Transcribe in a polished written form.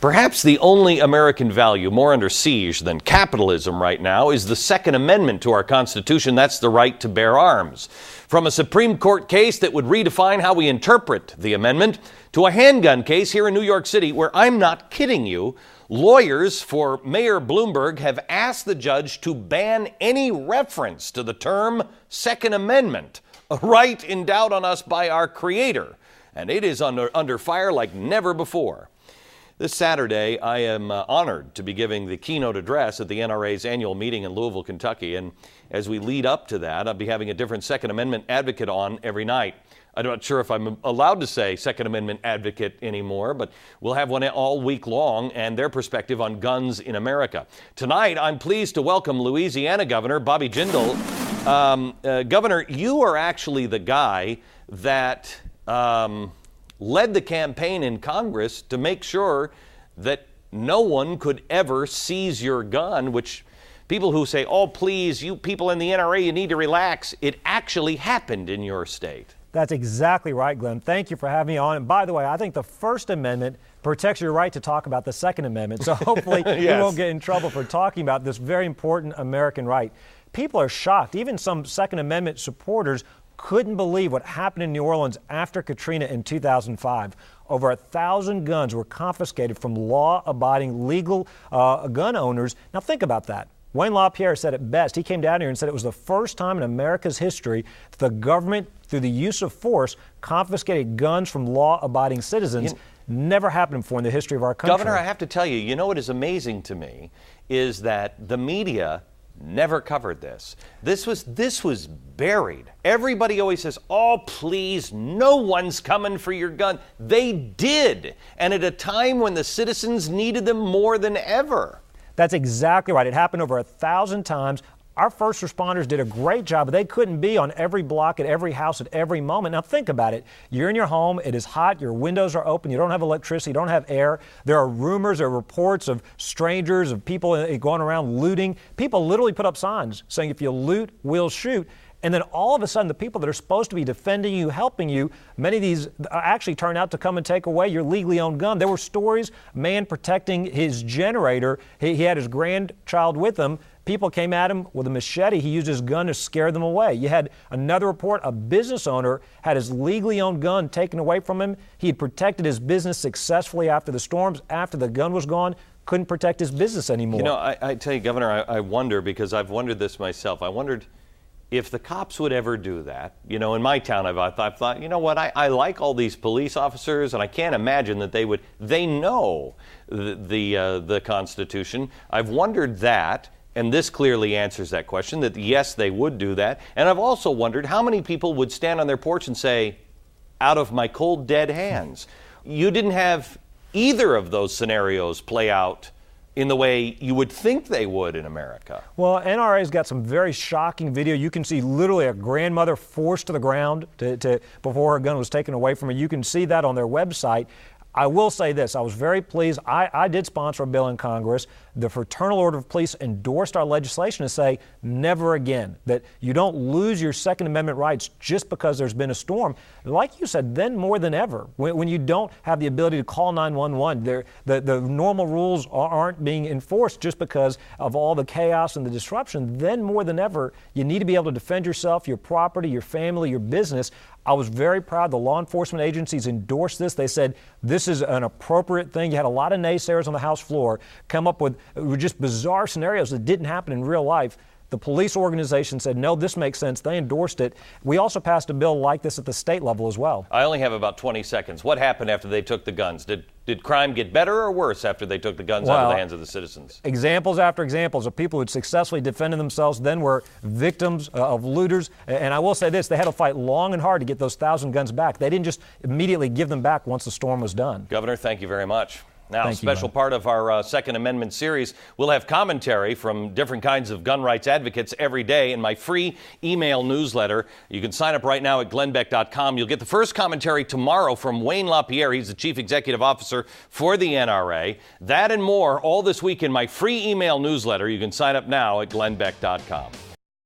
Perhaps the only American value more under siege than capitalism right now is the Second Amendment to our Constitution. That's the right to bear arms. From a Supreme Court case that would redefine how we interpret the amendment to a handgun case here in New York City where, I'm not kidding you, lawyers for Mayor Bloomberg have asked the judge to ban any reference to the term Second Amendment, a right endowed on us by our Creator. And it is under fire like never before. This Saturday, I am honored to be giving the keynote address at the NRA's annual meeting in Louisville, Kentucky. And as we lead up to that, I'll be having a different Second Amendment advocate on every night. I'm not sure if I'm allowed to say Second Amendment advocate anymore, but we'll have one all week long and their perspective on guns in America. Tonight, I'm pleased to welcome Louisiana Governor Bobby Jindal. Governor, you are actually the guy that led the campaign in Congress to make sure that no one could ever seize your gun, which people who say, oh, please, you people in the NRA, you need to relax. It actually happened in your state. That's exactly right, Glenn. Thank you for having me on. And by the way, I think the First Amendment protects your right to talk about the Second Amendment. So hopefully Yes. We won't get in trouble for talking about this very important American right. People are shocked. Even some Second Amendment supporters couldn't believe what happened in New Orleans after Katrina in 2005. Over 1,000 guns were confiscated from law-abiding legal gun owners. Now think about that. Wayne LaPierre said it best. He came down here and said it was the first time in America's history that the government, through the use of force, confiscated guns from law-abiding citizens. Never happened before in the history of our country. Governor, I have to tell you, you know what is amazing to me is that the media never covered this. This was buried. Everybody always says, oh, please, no one's coming for your gun. They did, and at a time when the citizens needed them more than ever. That's exactly right. It happened over 1,000 times. Our first responders did a great job, but they couldn't be on every block, at every house, at every moment. Now think about it. You're in your home, it is hot, your windows are open, you don't have electricity, you don't have air. There are rumors or reports of strangers, of people going around looting. People literally put up signs saying, if you loot, we'll shoot. And then all of a sudden, the people that are supposed to be defending you, helping you, many of these actually turn out to come and take away your legally owned gun. There were stories, man protecting his generator. He had his grandchild with him. People came at him with a machete. He used his gun to scare them away. You had another report, a business owner had his legally owned gun taken away from him. He had protected his business successfully after the storms. After the gun was gone, couldn't protect his business anymore. You know, I tell you, Governor, I wonder, because I've wondered this myself. I wondered if the cops would ever do that. You know, in my town, I've thought, you know what, I like all these police officers, and I can't imagine that they would. They know the Constitution. I've wondered that, and this clearly answers that question, that yes, they would do that. And I've also wondered how many people would stand on their porch and say, out of my cold, dead hands. You didn't have either of those scenarios play out in the way you would think they would in America. Well, NRA's got some very shocking video. You can see literally a grandmother forced to the ground before her gun was taken away from her. You can see that on their website. I will say this, I was very pleased. I did sponsor a bill in Congress. The Fraternal Order of Police endorsed our legislation to say never again, that you don't lose your Second Amendment rights just because there's been a storm. Like you said, then more than ever, when you don't have the ability to call 911, the normal rules aren't being enforced just because of all the chaos and the disruption, then more than ever, you need to be able to defend yourself, your property, your family, your business. I was very proud the law enforcement agencies endorsed this. They said this is an appropriate thing. You had a lot of naysayers on the House floor come up with just bizarre scenarios that didn't happen in real life. The police organization said, no, this makes sense. They endorsed it. We also passed a bill like this at the state level as well. I only have about 20 seconds. What happened after they took the guns? Did crime get better or worse after they took the guns out of the hands of the citizens? Examples after examples of people who had successfully defended themselves, then were victims of looters. And I will say this, they had to fight long and hard to get those 1,000 guns back. They didn't just immediately give them back once the storm was done. Governor, thank you very much. Now, a special part of our Second Amendment series, we'll have commentary from different kinds of gun rights advocates every day in my free email newsletter. You can sign up right now at glennbeck.com. You'll get the first commentary tomorrow from Wayne LaPierre. He's the Chief Executive Officer for the NRA. That and more all this week in my free email newsletter. You can sign up now at glennbeck.com.